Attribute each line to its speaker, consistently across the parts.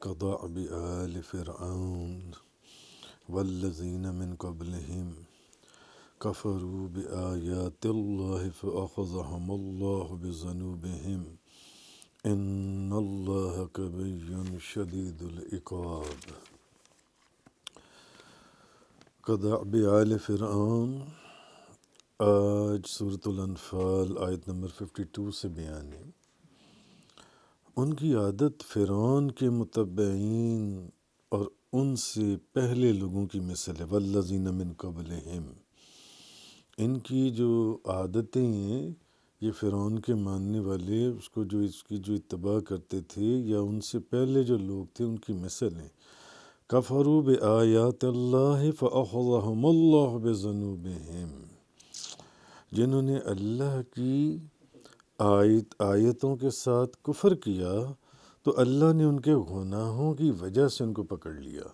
Speaker 1: كدأب آل فرعون والذين من قبلهم كفروا بآيات الله فأخذهم الله بذنوبهم إن الله قوي شديد العقاب۔ كدأب آل فرعون آج سورۃ الانفال آیت نمبر 52 سے بیان ہے۔ ان کی عادت فرعون کے متبعین اور ان سے پہلے لوگوں کی مثل ہے۔ والذین من قبلہم، ان کی جو عادتیں ہیں یہ فرعون کے ماننے والے اس کی جو اتباع کرتے تھے یا ان سے پہلے جو لوگ تھے ان کی مثل ہیں۔ کفروا بآیات اللہ فأخذہم اللہ بذنوبہم، جنہوں نے اللہ کی آیتوں کے ساتھ کفر کیا تو اللہ نے ان کے گناہوں کی وجہ سے ان کو پکڑ لیا۔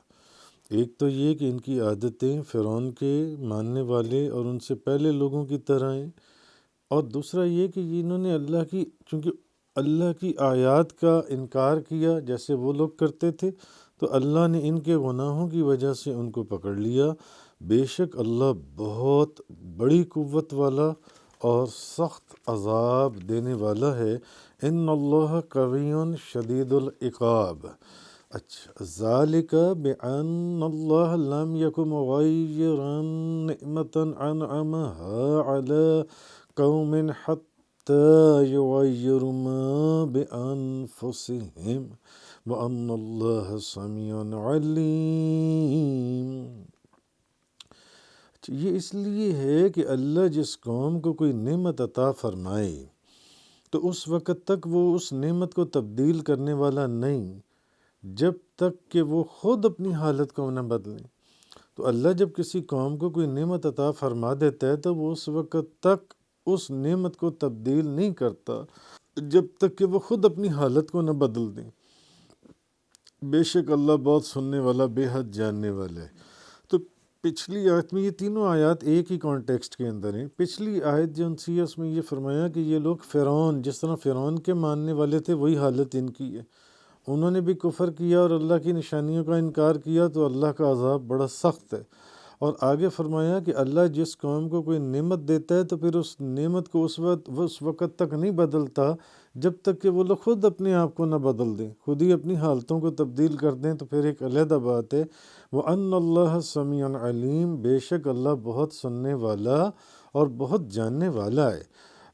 Speaker 1: ایک تو یہ کہ ان کی عادتیں فرعون کے ماننے والے اور ان سے پہلے لوگوں کی طرح ہیں، اور دوسرا یہ کہ انہوں نے چونکہ اللہ کی آیات کا انکار کیا جیسے وہ لوگ کرتے تھے تو اللہ نے ان کے گناہوں کی وجہ سے ان کو پکڑ لیا۔ بے شک اللہ بہت بڑی قوت والا اور سخت عذاب دینے والا ہے۔ ان اللہ قوی شدید العقاب۔ اچھا، ذالک بان اللہ لم یک مغیرا نعمۃ انعمها علی قوم حتی یغیروا ما بانفسہم وان اللہ سمیع علیم۔ یہ اس لیے ہے کہ اللہ جس قوم کو کوئی نعمت عطا فرمائے تو اس وقت تک وہ اس نعمت کو تبدیل کرنے والا نہیں جب تک کہ وہ خود اپنی حالت کو نہ بدلیں۔ تو اللہ جب کسی قوم کو کوئی نعمت عطا فرما دیتا ہے تو وہ اس وقت تک اس نعمت کو تبدیل نہیں کرتا جب تک کہ وہ خود اپنی حالت کو نہ بدل دیں۔ بے شک اللہ بہت سننے والا، بے حد جاننے والا ہے۔ تو پچھلی آیت میں یہ تینوں آیات ایک ہی کانٹیکسٹ کے اندر ہیں۔ پچھلی آیت جو سی ہے اس میں یہ فرمایا کہ یہ لوگ فرعون، جس طرح فرعون کے ماننے والے تھے وہی حالت ان کی ہے۔ انہوں نے بھی کفر کیا اور اللہ کی نشانیوں کا انکار کیا تو اللہ کا عذاب بڑا سخت ہے۔ اور آگے فرمایا کہ اللہ جس قوم کو کوئی نعمت دیتا ہے تو پھر اس نعمت کو اس وقت تک نہیں بدلتا جب تک کہ وہ لوگ خود اپنے آپ کو نہ بدل دیں، خود ہی اپنی حالتوں کو تبدیل کر دیں، تو پھر ایک علیحدہ بات ہے۔ وَأَنَّ اللَّهَ سَمِيعٌ عَلِيمٌ، بے شک اللہ بہت سننے والا اور بہت جاننے والا ہے۔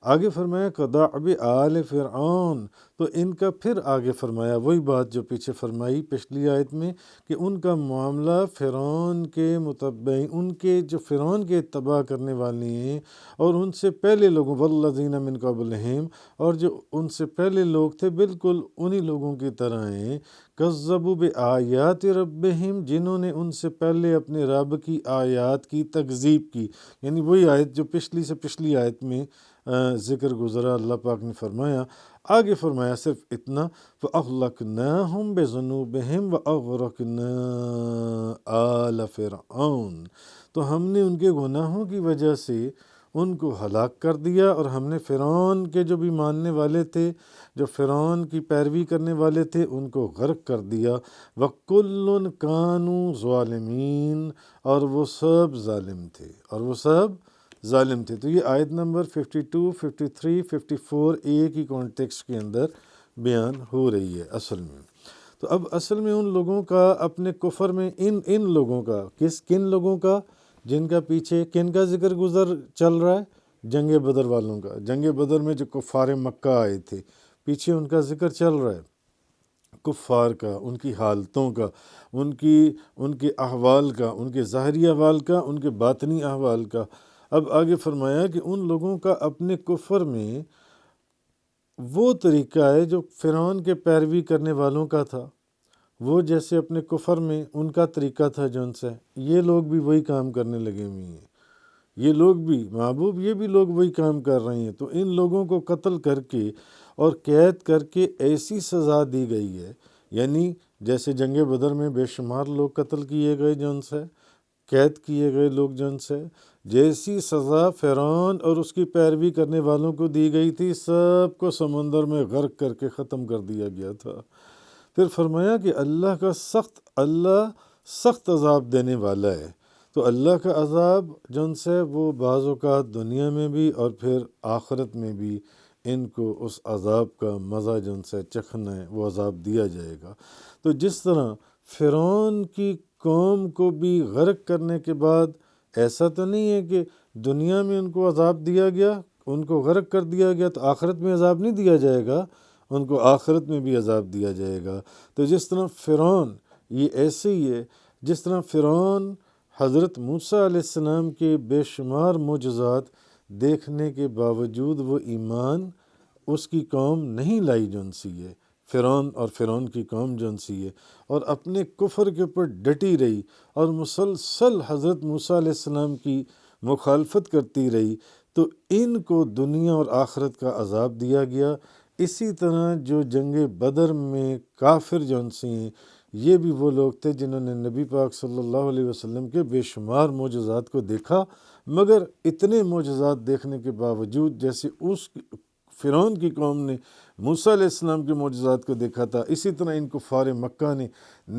Speaker 1: آگے فرمایا کدأب آل فرعون، تو ان کا پھر آگے فرمایا وہی بات جو پیچھے فرمائی پچھلی آیت میں کہ ان کا معاملہ فرعون کے متبعین، ان کے جو فرعون کے اتباع کرنے والے ہیں اور ان سے پہلے لوگوں، والذین من قبلہم، اور جو ان سے پہلے لوگ تھے بالکل انہی لوگوں کی طرح ہیں۔ کذبوا بآیات ربہم، جنہوں نے ان سے پہلے اپنے رب کی آیات کی تکذیب کی، یعنی وہی آیت جو پچھلی سے پچھلی آیت میں ذکر گزرا، اللہ پاک نے فرمایا۔ آگے فرمایا صرف اتنا، فَأَغْلَقْنَاهُمْ بِذُنُوبِهِمْ وَأَغْرَقْنَا آلَ فِرْعَوْنَ، تو ہم نے ان کے گناہوں کی وجہ سے ان کو ہلاک کر دیا اور ہم نے فرعون کے جو بھی ماننے والے تھے، جو فرعون کی پیروی کرنے والے تھے، ان کو غرق کر دیا۔ وَكُلٌّ كَانُوا ظَالِمِينَ، اور وہ سب ظالم تھے۔ تو یہ آیت نمبر 52، 53، 54 ایک ہی کانٹیکسٹ کے اندر بیان ہو رہی ہے اصل میں۔ تو اب اصل میں ان لوگوں کا اپنے کفر میں ان لوگوں کا کن لوگوں کا جن کا پیچھے کن کا ذکر چل رہا ہے؟ جنگ بدر والوں کا۔ جنگ بدر میں جو کفار مکہ آئے تھے پیچھے ان کا ذکر چل رہا ہے، کفار کا، ان کی حالتوں کا، ان کے احوال کا، ان کے ظاہری احوال کا، ان کے باطنی احوال کا۔ اب آگے فرمایا کہ ان لوگوں کا اپنے کفر میں وہ طریقہ ہے جو فرعون کے پیروی کرنے والوں کا تھا، وہ جیسے اپنے کفر میں ان کا طریقہ تھا جو ان سے، یہ لوگ بھی وہی کام کرنے لگے ہوئے ہیں، یہ لوگ بھی محبوب، یہ بھی لوگ وہی کام کر رہے ہیں۔ تو ان لوگوں کو قتل کر کے اور قید کر کے ایسی سزا دی گئی ہے، یعنی جیسے جنگ بدر میں بے شمار لوگ قتل کیے گئے جو ان سے، قید کیے گئے لوگ جن سے، جیسی سزا فرعون اور اس کی پیروی کرنے والوں کو دی گئی تھی، سب کو سمندر میں غرق کر کے ختم کر دیا گیا تھا۔ پھر فرمایا کہ اللہ سخت عذاب دینے والا ہے۔ تو اللہ کا عذاب جن سے وہ بعض اوقات دنیا میں بھی اور پھر آخرت میں بھی ان کو اس عذاب کا مزہ جن سے چکھنا ہے وہ عذاب دیا جائے گا۔ تو جس طرح فرعون کی قوم کو بھی غرق کرنے کے بعد ایسا تو نہیں ہے کہ دنیا میں ان کو عذاب دیا گیا، ان کو غرق کر دیا گیا تو آخرت میں عذاب نہیں دیا جائے گا، ان کو آخرت میں بھی عذاب دیا جائے گا۔ تو جس طرح فرعون یہ ایسے ہی ہے، جس طرح فرعون حضرت موسیٰ علیہ السلام کے بے شمار معجزات دیکھنے کے باوجود وہ ایمان اس کی قوم نہیں لائی جون سی ہے، فرعون اور فرعون کی قوم جون سی ہے، اور اپنے کفر کے اوپر ڈٹی رہی اور مسلسل حضرت موسیٰ علیہ السلام کی مخالفت کرتی رہی، تو ان کو دنیا اور آخرت کا عذاب دیا گیا۔ اسی طرح جو جنگ بدر میں کافر جون سی ہیں، یہ بھی وہ لوگ تھے جنہوں نے نبی پاک صلی اللہ علیہ وسلم کے بے شمار معجزات کو دیکھا، مگر اتنے معجزات دیکھنے کے باوجود جیسے اس فرعون کی قوم نے موسیٰ علیہ السلام کے معجزات کو دیکھا تھا، اسی طرح ان کفار مکہ نے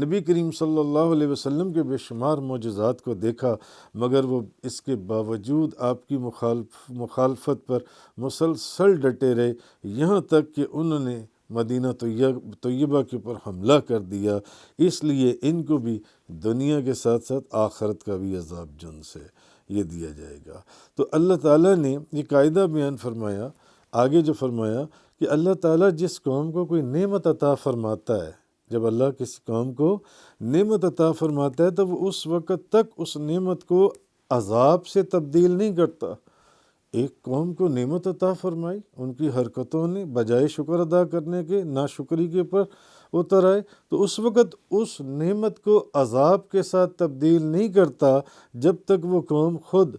Speaker 1: نبی کریم صلی اللہ علیہ وسلم کے بے شمار معجزات کو دیکھا، مگر وہ اس کے باوجود آپ کی مخالفت پر مسلسل ڈٹے رہے، یہاں تک کہ انہوں نے مدینہ طیبہ کے اوپر حملہ کر دیا۔ اس لیے ان کو بھی دنیا کے ساتھ ساتھ آخرت کا بھی عذاب جن سے یہ دیا جائے گا۔ تو اللہ تعالیٰ نے یہ قاعدہ بیان فرمایا، آگے جو فرمایا کہ اللہ تعالیٰ جس قوم کو کوئی نعمت عطا فرماتا ہے، جب اللہ کسی قوم کو نعمت عطا فرماتا ہے تو وہ اس وقت تک اس نعمت کو عذاب سے تبدیل نہیں کرتا۔ ایک قوم کو نعمت عطا فرمائی، ان کی حرکتوں نے بجائے شکر ادا کرنے کے ناشکری کے اوپر اتر آئے، تو اس وقت اس نعمت کو عذاب کے ساتھ تبدیل نہیں کرتا جب تک وہ قوم خود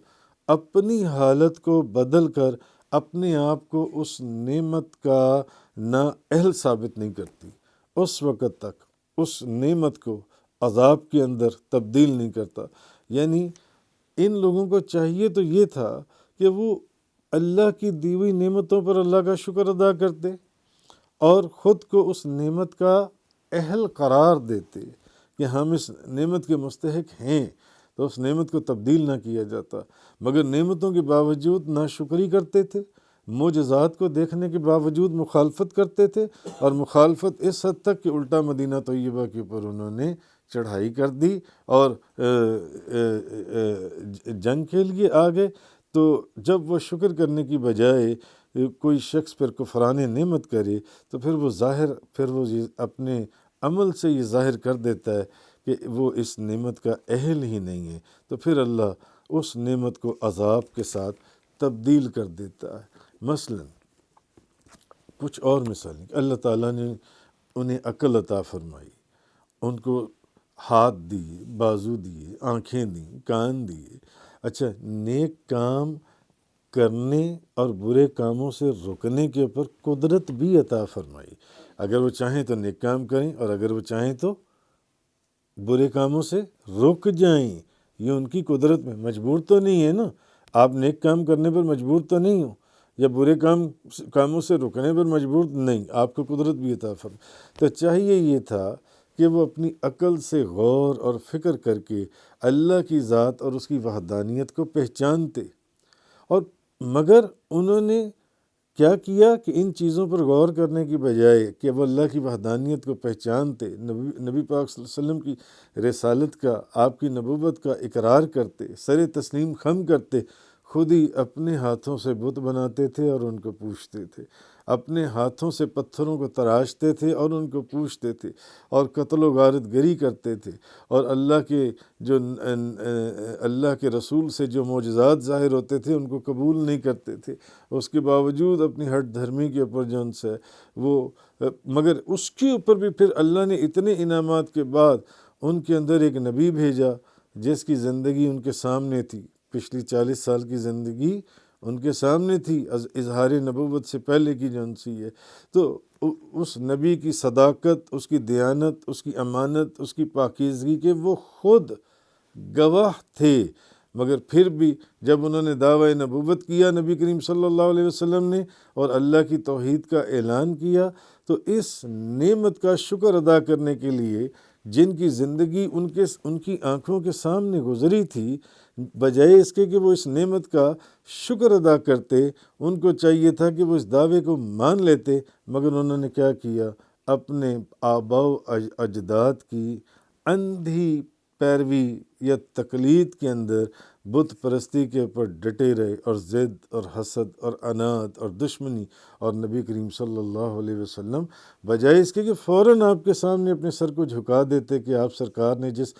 Speaker 1: اپنی حالت کو بدل کر اپنے آپ کو اس نعمت کا نااہل ثابت نہیں کرتی، اس وقت تک اس نعمت کو عذاب کے اندر تبدیل نہیں کرتا۔ یعنی ان لوگوں کو چاہیے تو یہ تھا کہ وہ اللہ کی دی ہوئی نعمتوں پر اللہ کا شکر ادا کرتے اور خود کو اس نعمت کا اہل قرار دیتے کہ ہم اس نعمت کے مستحق ہیں، تو اس نعمت کو تبدیل نہ کیا جاتا، مگر نعمتوں کے باوجود ناشکری کرتے تھے، معجزات کو دیکھنے کے باوجود مخالفت کرتے تھے، اور مخالفت اس حد تک کہ الٹا مدینہ طیبہ کے اوپر انہوں نے چڑھائی کر دی اور جنگ کے لیے آ گئے۔ تو جب وہ شکر کرنے کی بجائے کوئی شخص پھر کفران نعمت کرے تو پھر وہ اپنے عمل سے یہ ظاہر کر دیتا ہے کہ وہ اس نعمت کا اہل ہی نہیں ہے، تو پھر اللہ اس نعمت کو عذاب کے ساتھ تبدیل کر دیتا ہے۔ مثلا کچھ اور مثالیں، اللہ تعالیٰ نے انہیں عقل عطا فرمائی، ان کو ہاتھ دیے، بازو دیے، آنکھیں دیں، کان دیے۔ اچھا، نیک کام کرنے اور برے کاموں سے رکنے کے اوپر قدرت بھی عطا فرمائی، اگر وہ چاہیں تو نیک کام کریں اور اگر وہ چاہیں تو برے کاموں سے رک جائیں، یہ ان کی قدرت میں، مجبور تو نہیں ہے نا، آپ نیک کام کرنے پر مجبور تو نہیں ہو، یا برے کاموں سے رکنے پر مجبور نہیں، آپ کو قدرت بھی عطا فرمائی۔ تو چاہیے یہ تھا کہ وہ اپنی عقل سے غور اور فکر کر کے اللہ کی ذات اور اس کی وحدانیت کو پہچانتے، اور مگر انہوں نے کیا کیا کہ ان چیزوں پر غور کرنے کی بجائے کہ وہ اللہ کی وحدانیت کو پہچانتے، نبی پاک صلی اللہ علیہ وسلم کی رسالت کا، آپ کی نبوت کا اقرار کرتے، سر تسلیم خم کرتے، خود ہی اپنے ہاتھوں سے بت بناتے تھے اور ان کو پوجتے تھے، اپنے ہاتھوں سے پتھروں کو تراشتے تھے اور ان کو پوجتے تھے، اور قتل و غارت گری کرتے تھے، اور اللہ کے رسول سے جو معجزات ظاہر ہوتے تھے ان کو قبول نہیں کرتے تھے، اس کے باوجود اپنی ہٹ دھرمی کے اوپر جو ان سے وہ، مگر اس کے اوپر بھی پھر اللہ نے اتنے انعامات کے بعد ان کے اندر ایک نبی بھیجا جس کی زندگی ان کے سامنے تھی، پچھلی 40 سال کی زندگی ان کے سامنے تھی، اظہار نبوت سے پہلے کی جو ان سی ہے، تو اس نبی کی صداقت، اس کی دیانت، اس کی امانت، اس کی پاکیزگی کے وہ خود گواہ تھے، مگر پھر بھی جب انہوں نے دعویٰ نبوت کیا نبی کریم صلی اللہ علیہ وسلم نے اور اللہ کی توحید کا اعلان کیا، تو اس نعمت کا شکر ادا کرنے کے لیے جن کی زندگی ان کی آنکھوں کے سامنے گزری تھی، بجائے اس کے کہ وہ اس نعمت کا شکر ادا کرتے، ان کو چاہیے تھا کہ وہ اس دعوے کو مان لیتے، مگر انہوں نے کیا کیا؟ اپنے آباء و اجداد کی اندھی پیروی یا تقلید کے اندر بت پرستی کے اوپر ڈٹے رہے، اور ضد اور حسد اور عناد اور دشمنی، اور نبی کریم صلی اللہ علیہ وسلم بجائے اس کے کہ فوراً آپ کے سامنے اپنے سر کو جھکا دیتے کہ آپ سرکار نے جس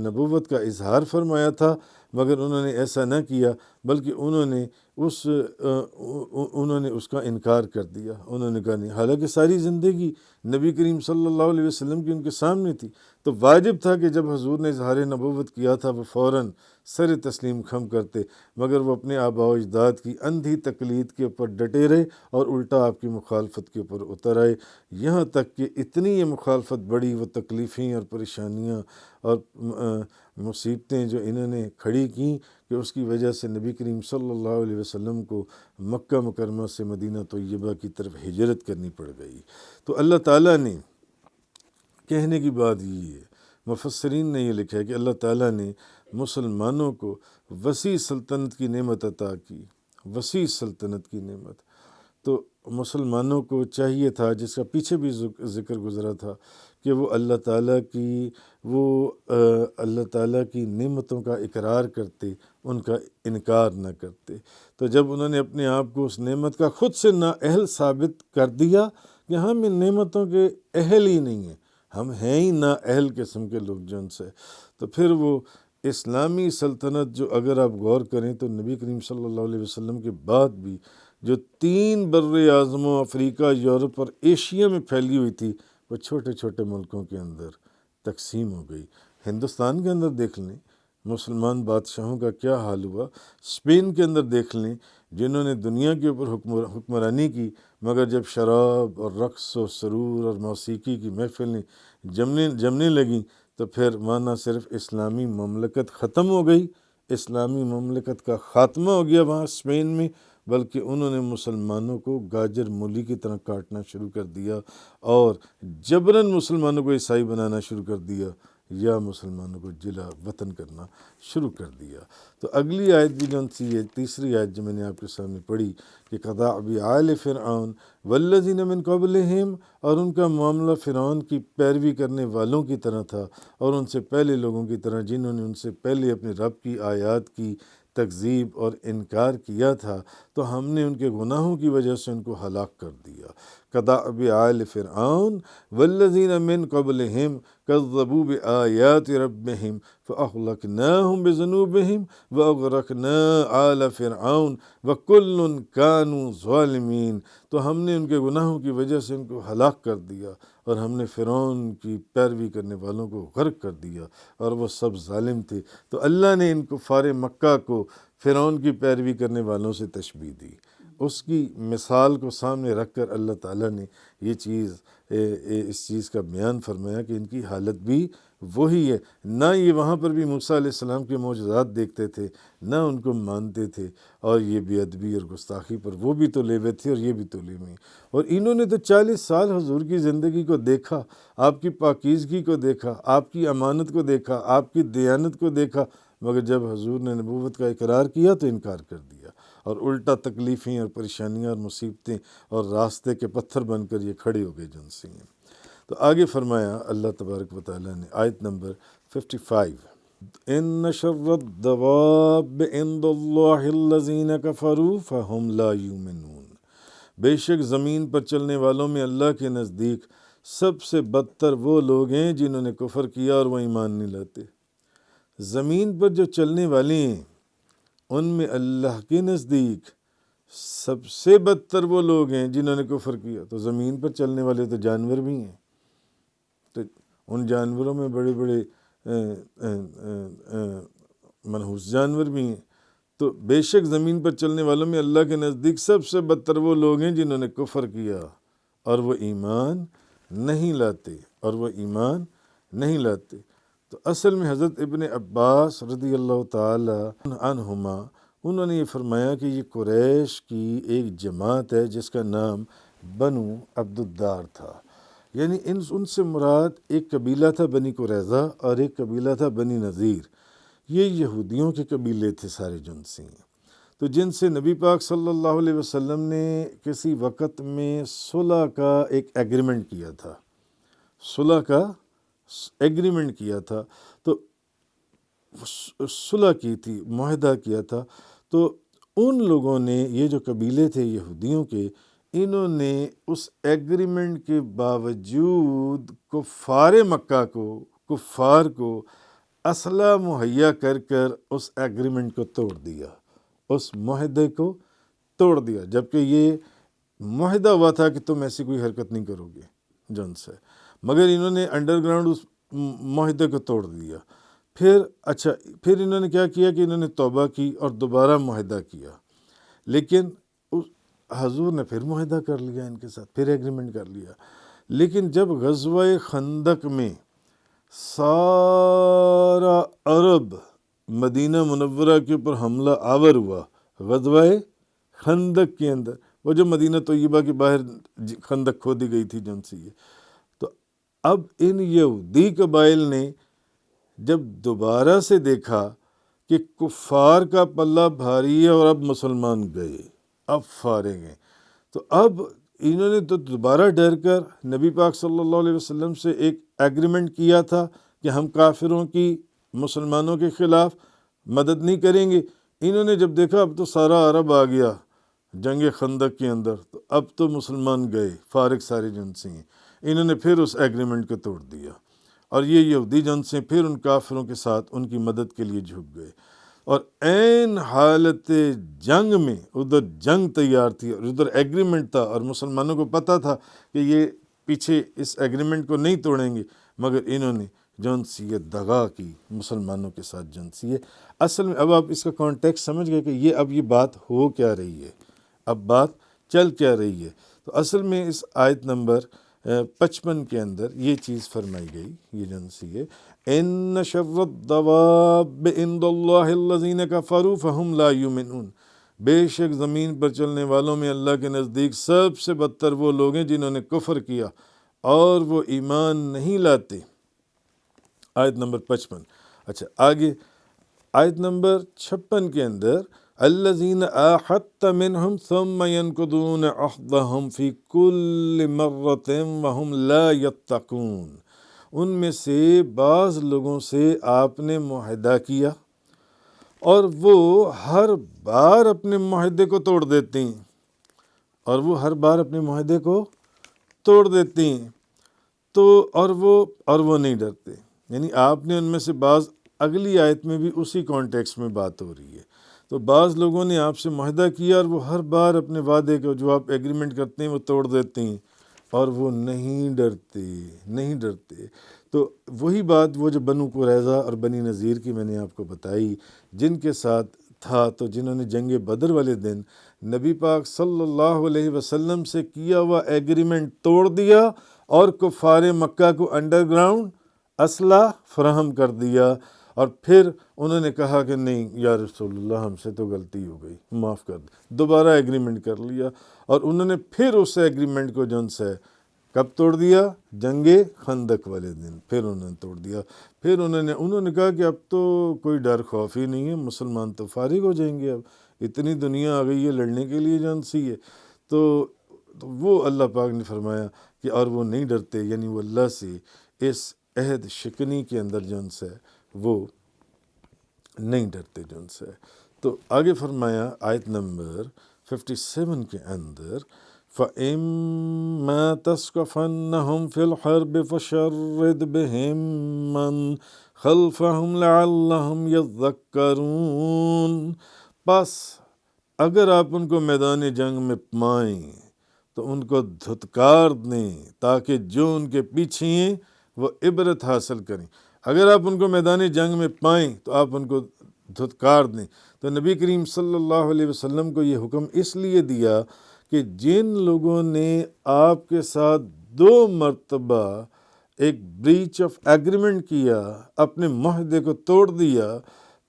Speaker 1: نبوت کا اظہار فرمایا تھا، مگر انہوں نے ایسا نہ کیا، بلکہ انہوں نے اس کا انکار کر دیا۔ انہوں نے کہا نہیں، حالانکہ ساری زندگی نبی کریم صلی اللہ علیہ وسلم کی ان کے سامنے تھی، تو واجب تھا کہ جب حضور نے اظہار نبوت کیا تھا وہ فوراً سر تسلیم خم کرتے، مگر وہ اپنے آباء و اجداد کی اندھی تقلید کے اوپر ڈٹے رہے اور الٹا آپ کی مخالفت کے اوپر اتر آئے، یہاں تک کہ اتنی یہ مخالفت بڑی، وہ تکلیفیں اور پریشانیاں اور مصیبتیں جو انہوں نے کھڑی کیں کہ اس کی وجہ سے نبی کریم صلی اللہ علیہ وسلم کو مکہ مکرمہ سے مدینہ طیبہ کی طرف ہجرت کرنی پڑ گئی۔ تو اللہ تعالیٰ نے، کہنے کی بات یہ ہے، مفسرین نے یہ لکھا ہے کہ اللہ تعالیٰ نے مسلمانوں کو وسیع سلطنت کی نعمت عطا کی، وسیع سلطنت کی نعمت۔ تو مسلمانوں کو چاہیے تھا، جس کا پیچھے بھی ذکر گزرا تھا، کہ وہ اللہ تعالیٰ کی نعمتوں کا اقرار کرتے، ان کا انکار نہ کرتے۔ تو جب انہوں نے اپنے آپ کو اس نعمت کا خود سے نااہل ثابت کر دیا کہ ہم ان نعمتوں کے اہل ہی نہیں ہیں، ہم ہیں ہی نااہل قسم کے لوگ جن سے، تو پھر وہ اسلامی سلطنت جو اگر آپ غور کریں تو نبی کریم صلی اللہ علیہ وسلم کے بعد بھی جو 3 بر اعظموں افریقہ، یورپ اور ایشیا میں پھیلی ہوئی تھی، وہ چھوٹے چھوٹے ملکوں کے اندر تقسیم ہو گئی۔ ہندوستان کے اندر دیکھ لیں مسلمان بادشاہوں کا کیا حال ہوا، اسپین کے اندر دیکھ لیں جنہوں نے دنیا کے اوپر حکمرانی کی، مگر جب شراب اور رقص و سرور اور موسیقی کی محفلیں جمنے لگیں تو پھر مانا صرف اسلامی مملکت ختم ہو گئی، اسلامی مملکت کا خاتمہ ہو گیا وہاں اسپین میں، بلکہ انہوں نے مسلمانوں کو گاجر مولی کی طرح کاٹنا شروع کر دیا اور جبراً مسلمانوں کو عیسائی بنانا شروع کر دیا، یا مسلمانوں کو جلا وطن کرنا شروع کر دیا۔ تو اگلی آیت بھی جن سی ہے، تیسری آیت جو میں نے آپ کے سامنے پڑھی کہ قضا بآل فرعون والذین من قبلہم، اور ان کا معاملہ فرعون کی پیروی کرنے والوں کی طرح تھا، اور ان سے پہلے لوگوں کی طرح جنہوں نے ان سے پہلے اپنے رب کی آیات کی تکذیب اور انکار کیا تھا، تو ہم نے ان کے گناہوں کی وجہ سے ان کو ہلاک کر دیا۔ کدأب آل فرعون والذین من قبلہم کذبوا بآیات ربہم فأہلکناہم بذنوبہم وأغرقنا آل فرعون وکل کانوا ظالمین۔ تو ہم نے ان کے گناہوں کی وجہ سے ان کو ہلاک کر دیا، اور ہم نے فرعون کی پیروی کرنے والوں کو غرق کر دیا، اور وہ سب ظالم تھے۔ تو اللہ نے ان کفار مکہ کو فرعون کی پیروی کرنے والوں سے تشبیہ دی، اس کی مثال کو سامنے رکھ کر اللہ تعالیٰ نے یہ چیز اس چیز کا بیان فرمایا کہ ان کی حالت بھی وہی ہے، نہ یہ وہاں پر بھی موسیٰ علیہ السلام کے معجزات دیکھتے تھے، نہ ان کو مانتے تھے، اور یہ بے ادبی اور گستاخی پر وہ بھی تلے ہوئے تھے اور یہ بھی تلے ہوئے ہیں۔ اور انہوں نے تو 40 سال حضور کی زندگی کو دیکھا، آپ کی پاکیزگی کو دیکھا، آپ کی امانت کو دیکھا، آپ کی دیانت کو دیکھا، مگر جب حضور نے نبوت کا اقرار کیا تو انکار کر دیا، اور الٹا تکلیفیں اور پریشانیاں اور مصیبتیں اور راستے کے پتھر بن کر یہ کھڑے ہو گئے جن سے ہیں۔ تو آگے فرمایا اللہ تبارک و تعالیٰ نے آیت نمبر 55، ان شر الدواب عند اللہ الذین کفروا فہم لا یؤمنون، بے شک زمین پر چلنے والوں میں اللہ کے نزدیک سب سے بدتر وہ لوگ ہیں جنہوں نے کفر کیا اور وہ ایمان نہیں لاتے۔ زمین پر جو چلنے والے ہیں ان میں اللہ کے نزدیک سب سے بدتر وہ لوگ ہیں جنہوں نے کفر کیا۔ تو زمین پر چلنے والے تو جانور بھی ہیں، تو ان جانوروں میں بڑے بڑے منحوس جانور بھی ہیں۔ تو بے شک زمین پر چلنے والوں میں اللہ کے نزدیک سب سے بدتر وہ لوگ ہیں جنہوں نے کفر کیا اور وہ ایمان نہیں لاتے، اور وہ ایمان نہیں لاتے۔ تو اصل میں حضرت ابن عباس رضی اللہ تعالی عنہما انہوں نے یہ فرمایا کہ یہ قریش کی ایک جماعت ہے جس کا نام بنو عبد الدار تھا، یعنی ان سے مراد ایک قبیلہ تھا بنی قریظہ اور ایک قبیلہ تھا بنی نذیر، یہ یہودیوں کے قبیلے تھے سارے جنسی، تو جن سے نبی پاک صلی اللہ علیہ وسلم نے کسی وقت میں صلح کا ایک ایگریمنٹ کیا تھا، صلح کا ایگریمنٹ کیا تھا، تو صلح کی تھی، معاہدہ کیا تھا، تو ان لوگوں نے، یہ جو قبیلے تھے یہودیوں کے، انہوں نے اس ایگریمنٹ کے باوجود کفار کو اسلحہ مہیا کر کر اس ایگریمنٹ کو توڑ دیا، اس معاہدے کو توڑ دیا، جبکہ یہ معاہدہ ہوا تھا کہ تم ایسی کوئی حرکت نہیں کرو گے جن سے، مگر انہوں نے انڈر گراؤنڈ اس معاہدے کو توڑ دیا۔ پھر انہوں نے کیا کیا کہ انہوں نے توبہ کی اور دوبارہ معاہدہ کیا، لیکن حضور نے پھر معاہدہ کر لیا ان کے ساتھ، پھر ایگریمنٹ کر لیا، لیکن جب غزوہ خندق میں سارا عرب مدینہ منورہ کے اوپر حملہ آور ہوا، غزوہ خندق کے اندر، وہ جو مدینہ طیبہ کے باہر خندق کھودی گئی تھی جن سے، تو اب ان یہودی قبائل نے جب دوبارہ سے دیکھا کہ کفار کا پلہ بھاری ہے اور اب مسلمان گئے، اب فارغ ہیں، تو اب انہوں نے تو دوبارہ ڈر کر نبی پاک صلی اللہ علیہ وسلم سے ایک ایگریمنٹ کیا تھا کہ ہم کافروں کی مسلمانوں کے خلاف مدد نہیں کریں گے، انہوں نے جب دیکھا اب تو سارا عرب آ گیا جنگ خندق کے اندر، تو اب تو مسلمان گئے، فارغ سارے جن سے ہیں، انہوں نے پھر اس ایگریمنٹ کو توڑ دیا، اور یہ یہودی جن سے پھر ان کافروں کے ساتھ ان کی مدد کے لیے جھک گئے، اور عین حالت جنگ میں ادھر جنگ تیار تھی اور ادھر ایگریمنٹ تھا، اور مسلمانوں کو پتہ تھا کہ یہ پیچھے اس ایگریمنٹ کو نہیں توڑیں گے، مگر انہوں نے جن سی یہ دغا کی مسلمانوں کے ساتھ جن سی۔ اصل میں اب آپ اس کا کانٹیکسٹ سمجھ گئے کہ یہ بات ہو کیا رہی ہے، اب بات چل کیا رہی ہے۔ تو اصل میں اس آیت نمبر 55 کے اندر یہ چیز فرمائی گئی، یہ جن سی ہے، ان شر الدواب عند اللہ الذین کفروا فہم لا یؤمنون، بے شک زمین پر چلنے والوں میں اللہ کے نزدیک سب سے بدتر وہ لوگ ہیں جنہوں نے کفر کیا اور وہ ایمان نہیں لاتے۔ آیت نمبر 55۔ اچھا آگے آیت نمبر 56 کے اندر الذین عاہدت منہم ثم ینقضون عہدہم فی کل مرۃ وہم لا یتقون، ان میں سے بعض لوگوں سے آپ نے معاہدہ کیا اور وہ ہر بار اپنے معاہدے کو توڑ دیتے ہیں، تو اور وہ نہیں ڈرتے، یعنی آپ نے ان میں سے بعض، اگلی آیت میں بھی اسی کانٹیکسٹ میں بات ہو رہی ہے، تو بعض لوگوں نے آپ سے معاہدہ کیا اور وہ ہر بار اپنے وعدے کو جو آپ ایگریمنٹ کرتے ہیں وہ توڑ دیتے ہیں، اور وہ نہیں ڈرتے۔ تو وہی بات وہ جو بنو قریظہ اور بنی نذیر کی میں نے آپ کو بتائی، جن کے ساتھ تھا، تو جنہوں نے جنگ بدر والے دن نبی پاک صلی اللہ علیہ وسلم سے کیا ہوا ایگریمنٹ توڑ دیا اور کفار مکہ کو انڈر گراؤنڈ اسلحہ فراہم کر دیا، اور پھر انہوں نے کہا کہ نہیں یا رسول اللہ ہم سے تو غلطی ہو گئی، معاف کر دیں، دوبارہ ایگریمنٹ کر لیا، اور انہوں نے پھر اس ایگریمنٹ کو جن سے کب توڑ دیا؟ جنگ خندق والے دن، پھر انہوں نے توڑ دیا، پھر انہوں نے کہا کہ اب تو کوئی ڈر خوف ہی نہیں ہے، مسلمان تو فارغ ہو جائیں گے، اب اتنی دنیا آ گئی ہے لڑنے کے لیے جن سی ہے، تو وہ اللہ پاک نے فرمایا کہ اور وہ نہیں ڈرتے، یعنی وہ اللہ سے اس عہد شکنی کے اندر جن سے وہ نہیں ڈرتے جن سے۔ تو آگے فرمایا آیت نمبر 57 کے اندر فَإِمَّا تَثْقَفَنَّهُمْ فِي الْحَرْبِ فَشَرِّدْ بِهِمْ مَنْ خَلْفَهُمْ لَعَلَّهُمْ يَذَّكَّرُونَ، پس اگر آپ ان کو میدان جنگ میں پائیں تو ان کو دھتکار دیں تاکہ جو ان کے پیچھے ہیں وہ عبرت حاصل کریں۔ اگر آپ ان کو میدان جنگ میں پائیں تو آپ ان کو دھتکار دیں۔ تو نبی کریم صلی اللہ علیہ وسلم کو یہ حکم اس لیے دیا کہ جن لوگوں نے آپ کے ساتھ 2 مرتبہ ایک بریچ آف ایگریمنٹ کیا، اپنے معاہدے کو توڑ دیا،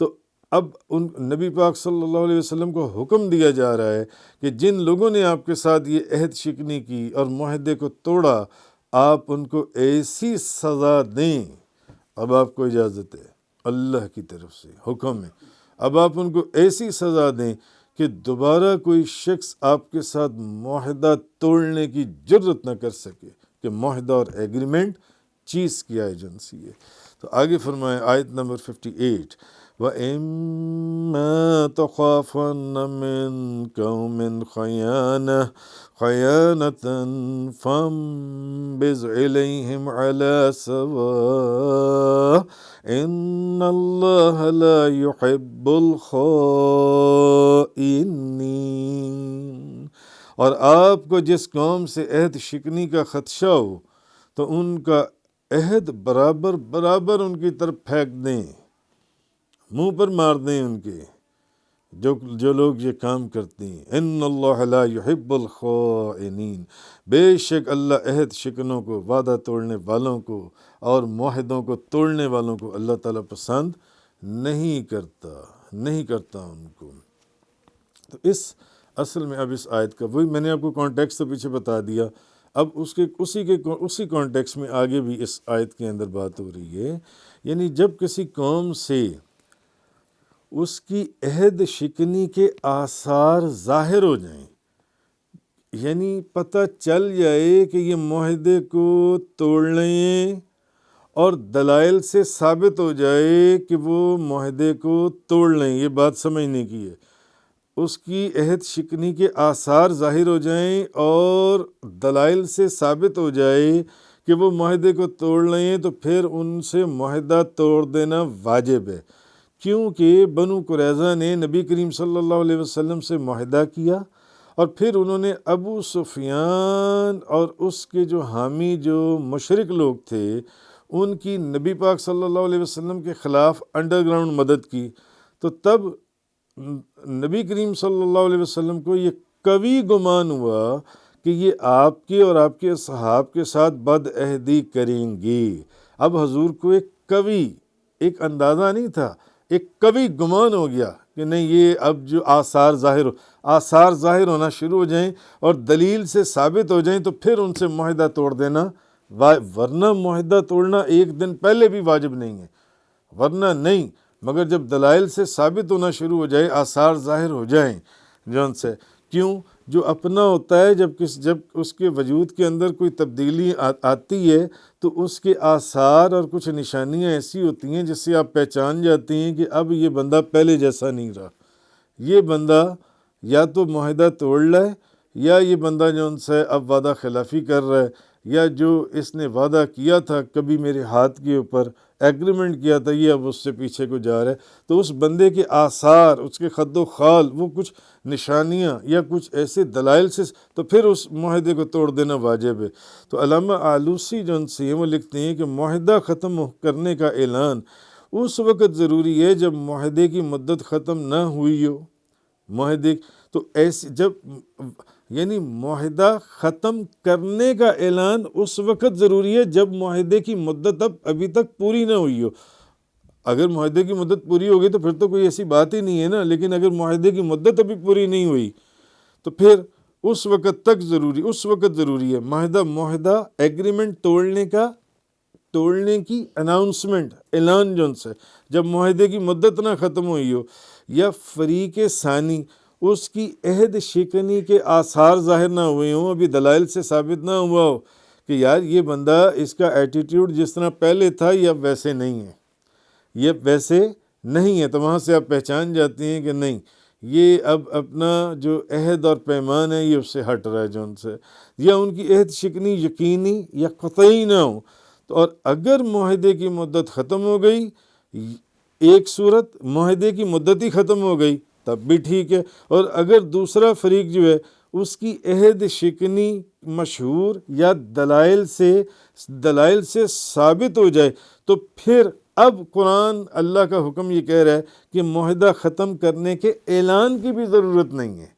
Speaker 1: تو اب ان نبی پاک صلی اللہ علیہ وسلم کو حکم دیا جا رہا ہے کہ جن لوگوں نے آپ کے ساتھ یہ عہد شکنی کی اور معاہدے کو توڑا، آپ ان کو ایسی سزا دیں۔ اب آپ کو اجازت ہے، اللہ کی طرف سے حکم ہے، اب آپ ان کو ایسی سزا دیں کہ دوبارہ کوئی شخص آپ کے ساتھ معاہدہ توڑنے کی جرت نہ کر سکے، کہ معاہدہ اور ایگریمنٹ چیز کیا ایجنسی ہے۔ تو آگے فرمائے آیت نمبر 58، وَإِمَّا تَخَافَنَّ مِن قَوْمٍ خَيَانَةً فَانبِذْ إِلَيْهِمْ عَلَى سَوَاءٍ إِنَّ اللَّهَ لَا يُحِبُّ الْخَائِنِينَ۔ اور آپ کو جس قوم سے عہد شکنی کا خدشہ ہو تو ان کا عہد برابر برابر ان کی طرف پھینک دیں، منہ پر مار دیں ان کے، جو لوگ یہ کام کرتے ہیں۔ ان اللہ لا یحب الخائنین، بے شک اللہ عہد شکنوں کو، وعدہ توڑنے والوں کو اور معاہدوں کو توڑنے والوں کو اللہ تعالیٰ پسند نہیں کرتا ان کو۔ تو اس اصل میں اب اس آیت کا، وہی میں نے آپ کو کانٹیکس تو پیچھے بتا دیا، اب اسی کانٹیکس میں آگے بھی اس آیت کے اندر بات ہو رہی ہے، یعنی جب کسی قوم سے اس کی عہد شکنی کے آثار ظاہر ہو جائیں، یعنی پتہ چل جائے کہ یہ معاہدے کو توڑ لیں اور دلائل سے ثابت ہو جائے کہ وہ معاہدے کو توڑ لیں، یہ بات سمجھنے کی ہے، اس کی عہد شکنی کے آثار ظاہر ہو جائیں اور دلائل سے ثابت ہو جائے کہ وہ معاہدے کو توڑ لیں، تو پھر ان سے معاہدہ توڑ دینا واجب ہے، کیونکہ بنو قریظہ نے نبی کریم صلی اللہ علیہ وسلم سے معاہدہ کیا اور پھر انہوں نے ابو سفیان اور اس کے جو حامی جو مشرک لوگ تھے ان کی نبی پاک صلی اللہ علیہ وسلم کے خلاف انڈر گراؤنڈ مدد کی، تو تب نبی کریم صلی اللہ علیہ وسلم کو یہ قوی گمان ہوا کہ یہ آپ کے اور آپ کے اصحاب کے ساتھ بد عہدی کریں گے۔ اب حضور کو ایک اندازہ نہیں تھا، ایک قوی گمان ہو گیا کہ نہیں، یہ اب جو آثار ظاہر ہونا شروع ہو جائیں اور دلیل سے ثابت ہو جائیں تو پھر ان سے معاہدہ توڑ دینا، ورنہ معاہدہ توڑنا ایک دن پہلے بھی واجب نہیں ہے، ورنہ نہیں، مگر جب دلائل سے ثابت ہونا شروع ہو جائے، آثار ظاہر ہو جائیں جن سے، کیوں جو اپنا ہوتا ہے جب اس کے وجود کے اندر کوئی تبدیلی آتی ہے تو اس کے آثار اور کچھ نشانیاں ایسی ہوتی ہیں جس سے آپ پہچان جاتے ہیں کہ اب یہ بندہ پہلے جیسا نہیں رہا، یہ بندہ یا تو معاہدہ توڑ لائے یا یہ بندہ جو ان سے اب وعدہ خلافی کر رہا ہے، یا جو اس نے وعدہ کیا تھا کبھی میرے ہاتھ کے اوپر ایگریمنٹ کیا تھا یہ اب اس سے پیچھے کو جا رہا ہے، تو اس بندے کے آثار، اس کے خد و خال، وہ کچھ نشانیاں یا کچھ ایسے دلائل سے، تو پھر اس معاہدے کو توڑ دینا واجب ہے۔ تو علامہ آلوسی جو ان سے وہ لکھتے ہیں کہ معاہدہ ختم کرنے کا اعلان اس وقت ضروری ہے جب معاہدے کی مدت ختم نہ ہوئی ہو، معاہدے تو ایسے یعنی معاہدہ ختم کرنے کا اعلان اس وقت ضروری ہے جب معاہدے کی مدت ابھی تک پوری نہ ہوئی ہو۔ اگر معاہدے کی مدت پوری ہو گئی تو پھر تو کوئی ایسی بات ہی نہیں ہے نا، لیکن اگر معاہدے کی مدت ابھی پوری نہیں ہوئی تو پھر اس وقت ضروری ہے معاہدہ ایگریمنٹ توڑنے کی اناؤنسمنٹ، اعلان جو ان سے جب معاہدے کی مدت نہ ختم ہوئی ہو، یا فریق ثانی اس کی عہد شکنی کے آثار ظاہر نہ ہوئے ہوں، ابھی دلائل سے ثابت نہ ہوا ہو کہ یار یہ بندہ، اس کا ایٹیٹیوڈ جس طرح پہلے تھا یہ اب ویسے نہیں ہے، تو وہاں سے آپ پہچان جاتے ہیں کہ نہیں، یہ اب اپنا جو عہد اور پیمان ہے یہ اس سے ہٹ رہا ہے جو ان سے، یا ان کی عہد شکنی یقینی یا قطعی نہ ہو۔ تو اور اگر معاہدے کی مدت ختم ہو گئی، ایک صورت معاہدے کی مدت ہی ختم ہو گئی تب بھی ٹھیک ہے، اور اگر دوسرا فریق جو ہے اس کی عہد شکنی مشہور یا دلائل سے ثابت ہو جائے تو پھر اب قرآن اللہ کا حکم یہ کہہ رہا ہے کہ معاہدہ ختم کرنے کے اعلان کی بھی ضرورت نہیں ہے،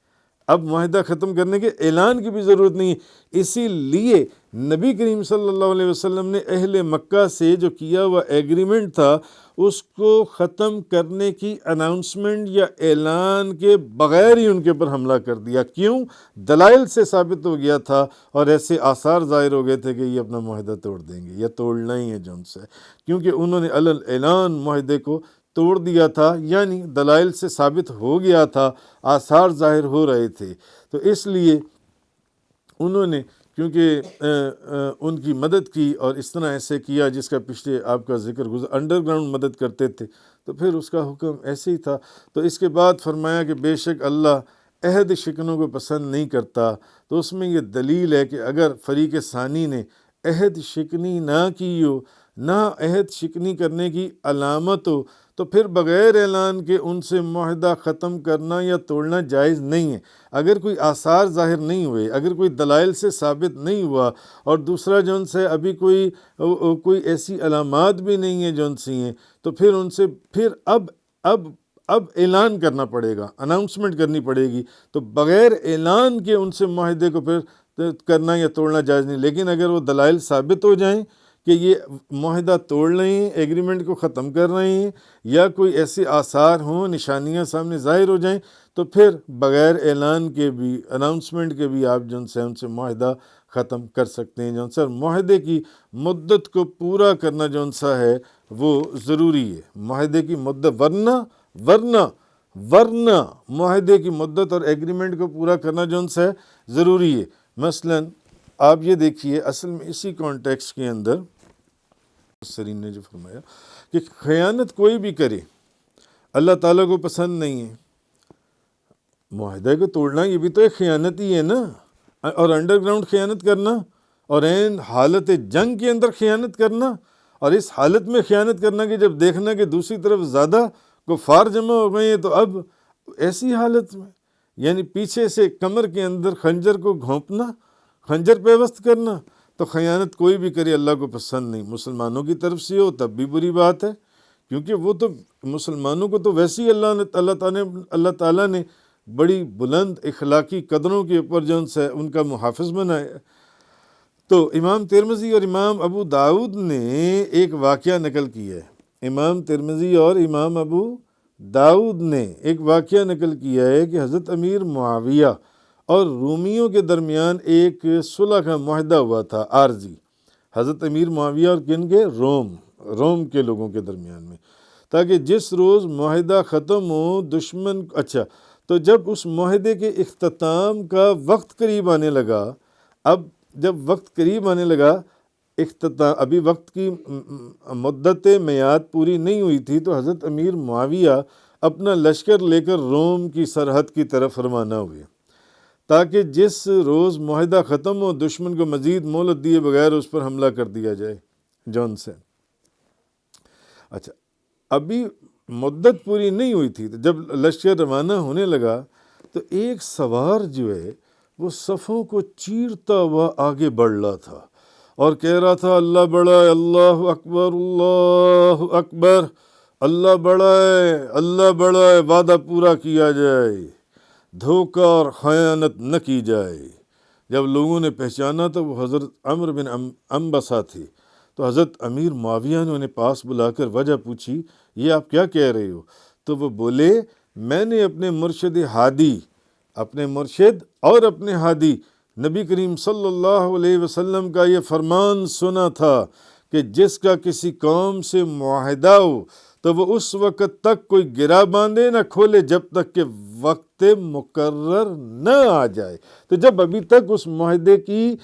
Speaker 1: اب معاہدہ ختم کرنے کے اعلان کی بھی ضرورت نہیں ہے۔ اسی لیے نبی کریم صلی اللہ علیہ وسلم نے اہل مکہ سے جو کیا ہوا ایگریمنٹ تھا اس کو ختم کرنے کی اناؤنسمنٹ یا اعلان کے بغیر ہی ان کے اوپر حملہ کر دیا۔ کیوں؟ دلائل سے ثابت ہو گیا تھا اور ایسے آثار ظاہر ہو گئے تھے کہ یہ اپنا معاہدہ توڑ دیں گے یا توڑنا ہی ہے جو ان سے، کیونکہ انہوں نے علی الاعلان معاہدے کو توڑ دیا تھا، یعنی دلائل سے ثابت ہو گیا تھا، آثار ظاہر ہو رہے تھے۔ تو اس لیے انہوں نے کیونکہ ان کی مدد کی اور اس طرح ایسے کیا جس کا پچھلے آپ کا ذکر گزر، انڈر گراؤنڈ مدد کرتے تھے، تو پھر اس کا حکم ایسے ہی تھا۔ تو اس کے بعد فرمایا کہ بے شک اللہ عہد شکنوں کو پسند نہیں کرتا، تو اس میں یہ دلیل ہے کہ اگر فریق ثانی نے عہد شکنی نہ کی ہو، نہ عہد شکنی کرنے کی علامت ہو، تو پھر بغیر اعلان کے ان سے معاہدہ ختم کرنا یا توڑنا جائز نہیں ہے۔ اگر کوئی آثار ظاہر نہیں ہوئے، اگر کوئی دلائل سے ثابت نہیں ہوا، اور دوسرا جو ان سے ابھی کوئی ایسی علامات بھی نہیں ہیں جو ان سے ہیں، تو پھر ان سے اب اعلان کرنا پڑے گا، اناؤنسمنٹ کرنی پڑے گی۔ تو بغیر اعلان کے ان سے معاہدے کو پھر کرنا یا توڑنا جائز نہیں۔ لیکن اگر وہ دلائل ثابت ہو جائیں کہ یہ معاہدہ توڑ رہے ہیں، ایگریمنٹ کو ختم کر رہے ہیں، یا کوئی ایسے آثار ہوں، نشانیاں سامنے ظاہر ہو جائیں، تو پھر بغیر اعلان کے بھی، اناؤنسمنٹ کے بھی آپ ان سے معاہدہ ختم کر سکتے ہیں۔ جو سر معاہدے کی مدت کو پورا کرنا جو سا ہے وہ ضروری ہے، معاہدے کی مدت، ورنہ معاہدے کی مدت اور ایگریمنٹ کو پورا کرنا جو سا ہے ضروری ہے۔ مثلا آپ یہ دیکھیے، اصل میں اسی کانٹیکسٹ کے اندر سرین نے جو فرمایا کہ خیانت کوئی بھی کرے اللہ تعالیٰ کو پسند نہیں ہے۔ معاہدے کو توڑنا یہ بھی تو ایک خیانت ہی ہے نا، اور انڈر گراؤنڈ خیانت کرنا، اور عین حالت جنگ کے اندر خیانت کرنا، اور اس حالت میں خیانت کرنا کہ جب دیکھنا کہ دوسری طرف زیادہ کفار جمع ہو گئے ہیں، تو اب ایسی حالت میں یعنی پیچھے سے کمر کے اندر خنجر کو گھونپنا، خنجر پیوست کرنا، تو خیانت کوئی بھی کرے اللہ کو پسند نہیں۔ مسلمانوں کی طرف سے ہو تب بھی بری بات ہے، کیونکہ وہ تو مسلمانوں کو تو ویسے ہی اللہ تعالیٰ نے بڑی بلند اخلاقی قدروں کے اوپر جو ان کا محافظ بنایا۔ تو امام ترمذی اور امام ابو داؤد نے ایک واقعہ نقل کیا ہے، امام ترمذی اور امام ابو داؤد نے ایک واقعہ نقل کیا ہے کہ حضرت امیر معاویہ اور رومیوں کے درمیان ایک صلح کا معاہدہ ہوا تھا عارضی، حضرت امیر معاویہ اور کن کے؟ روم کے لوگوں کے درمیان میں، تاکہ جس روز معاہدہ ختم ہو دشمن تو جب اس معاہدے کے اختتام کا وقت قریب آنے لگا، اب جب وقت قریب آنے لگا، ابھی وقت کی مدت میعاد پوری نہیں ہوئی تھی، تو حضرت امیر معاویہ اپنا لشکر لے کر روم کی سرحد کی طرف روانہ ہوئے، تاکہ جس روز معاہدہ ختم ہو دشمن کو مزید مہلت دیے بغیر اس پر حملہ کر دیا جائے جون سے۔ ابھی مدت پوری نہیں ہوئی تھی، تو جب لشکر روانہ ہونے لگا تو ایک سوار جو ہے وہ صفوں کو چیرتا ہوا آگے بڑھ رہا تھا اور کہہ رہا تھا اللہ بڑا ہے، اللہ اکبر، اللہ اکبر، اللہ بڑا ہے، اللہ بڑا ہے، وعدہ پورا کیا جائے، دھوکہ اور خیانت نہ کی جائے۔ جب لوگوں نے پہچانا تو وہ حضرت عمرو بن انبسہ تھے، تو حضرت امیر معاویہ نے انہیں پاس بلا کر وجہ پوچھی، یہ آپ کیا کہہ رہے ہو؟ تو وہ بولے، میں نے اپنے مرشد اور اپنے ہادی نبی کریم صلی اللہ علیہ وسلم کا یہ فرمان سنا تھا کہ جس کا کسی قوم سے معاہدہ ہو تو وہ اس وقت تک کوئی گرہ باندھے نہ کھولے جب تک کہ وقت مقرر نہ آ جائے۔ تو جب ابھی تک اس معاہدے کی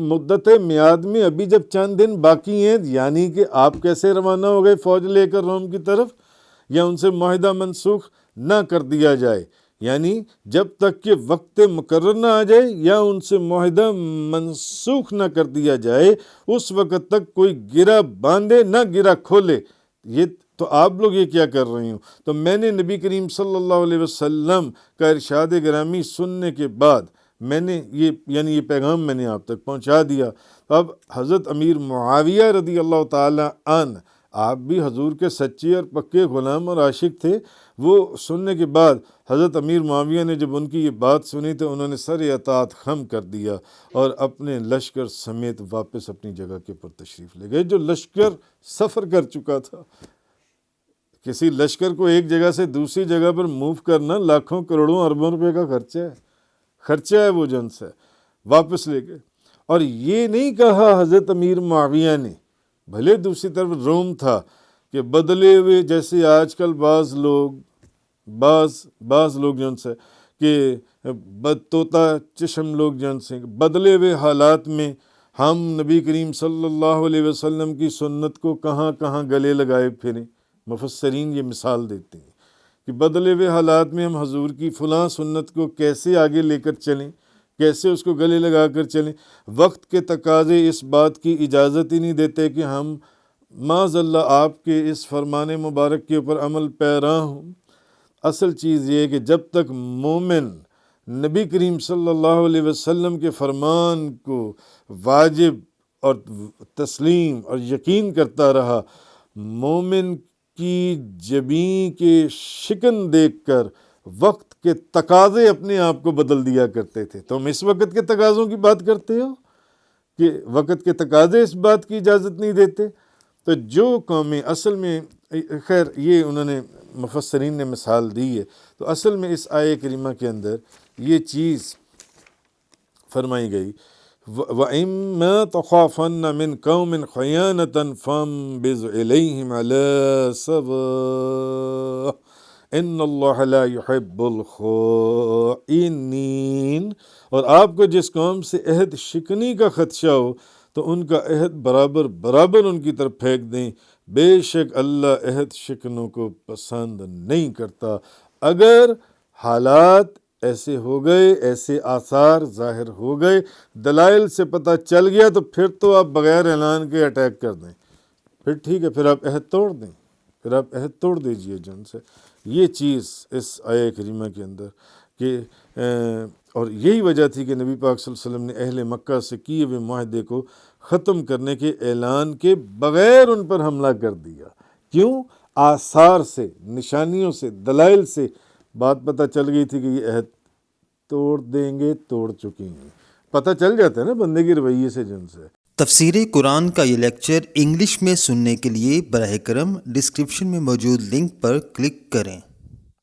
Speaker 1: مدت میعاد میں ابھی جب چند دن باقی ہیں، یعنی کہ آپ کیسے روانہ ہو گئے فوج لے کر روم کی طرف، یا ان سے معاہدہ منسوخ نہ کر دیا جائے، یعنی جب تک کہ وقت مقرر نہ آ جائے یا ان سے معاہدہ منسوخ نہ کر دیا جائے، اس وقت تک کوئی گرہ باندھے نہ گرہ کھولے۔ یہ تو آپ لوگ یہ کیا کر رہے ہو؟ تو میں نے نبی کریم صلی اللہ علیہ وسلم کا ارشاد گرامی سننے کے بعد میں نے یہ پیغام میں نے آپ تک پہنچا دیا۔ اب حضرت امیر معاویہ رضی اللہ تعالی عنہ آپ بھی حضور کے سچے اور پکے غلام اور عاشق تھے۔ وہ سننے کے بعد حضرت امیر معاویہ نے جب ان کی یہ بات سنی تو انہوں نے سر اطاعت خم کر دیا اور اپنے لشکر سمیت واپس اپنی جگہ کے پر تشریف لے گئے۔ جو لشکر سفر کر چکا تھا، کسی لشکر کو ایک جگہ سے دوسری جگہ پر موو کرنا لاکھوں کروڑوں اربوں روپے کا خرچہ ہے وہ جن سے واپس لے گئے۔ اور یہ نہیں کہا حضرت امیر معاویہ نے، بھلے دوسری طرف روم تھا، کہ بدلے ہوئے جیسے آج کل بعض لوگ جن سے کہ طوطا چشم لوگ جن سے بدلے ہوئے حالات میں ہم نبی کریم صلی اللہ علیہ وسلم کی سنت کو کہاں کہاں گلے لگائے پھریں۔ مفسرین یہ مثال دیتے ہیں کہ بدلے ہوئے حالات میں ہم حضور کی فلاں سنت کو کیسے آگے لے کر چلیں، کیسے اس کو گلے لگا کر چلیں۔ وقت کے تقاضے اس بات کی اجازت ہی نہیں دیتے کہ ہم معاذ اللہ آپ کے اس فرمان مبارک کے اوپر عمل پیرا ہوں۔ اصل چیز یہ ہے کہ جب تک مومن نبی کریم صلی اللہ علیہ وسلم کے فرمان کو واجب اور تسلیم اور یقین کرتا رہا، مومن کی جبیں کے شکن دیکھ کر وقت کے تقاضے اپنے آپ کو بدل دیا کرتے تھے۔ تم اس وقت کے تقاضوں کی بات کرتے ہو کہ وقت کے تقاضے اس بات کی اجازت نہیں دیتے۔ تو جو قومیں اصل میں، خیر یہ انہوں نے مفسرین نے مثال دی ہے، تو اصل میں اس آیہ کریمہ کے اندر یہ چیز فرمائی گئی، وَإِمَّا تَخَافَنَّ مِنْ قَوْمٍ خِيَانَةً فَانبِذْ إِلَيْهِمْ عَلَى سَوَاءٍ إِنَّ اللَّهَ لَا يُحِبُّ الْخَائِنِينَ۔ اور آپ کو جس قوم سے عہد شکنی کا خدشہ ہو تو ان کا عہد برابر ان کی طرف پھینک دیں، بے شک اللہ عہد شکنوں کو پسند نہیں کرتا۔ اگر حالات ایسے ہو گئے، ایسے آثار ظاہر ہو گئے، دلائل سے پتہ چل گیا، تو پھر تو آپ بغیر اعلان کے اٹیک کر دیں، پھر ٹھیک ہے، پھر آپ عہد توڑ دیجئے جن سے۔ یہ چیز اس آیہ کریمہ کے اندر کہ اور یہی وجہ تھی کہ نبی پاک صلی اللہ علیہ وسلم نے اہل مکہ سے کیے ہوئے معاہدے کو ختم کرنے کے اعلان کے بغیر ان پر حملہ کر دیا۔ کیوں؟ آثار سے، نشانیوں سے، دلائل سے بات پتہ چل گئی تھی کہ یہ عہد توڑ دیں گے، توڑ چکے ہیں۔ پتہ چل جاتا ہے نا بندے کے رویے سے جن سے۔
Speaker 2: تفسیر قرآن کا یہ لیکچر انگلش میں سننے کے لیے براہ کرم ڈسکرپشن میں موجود لنک پر کلک کریں۔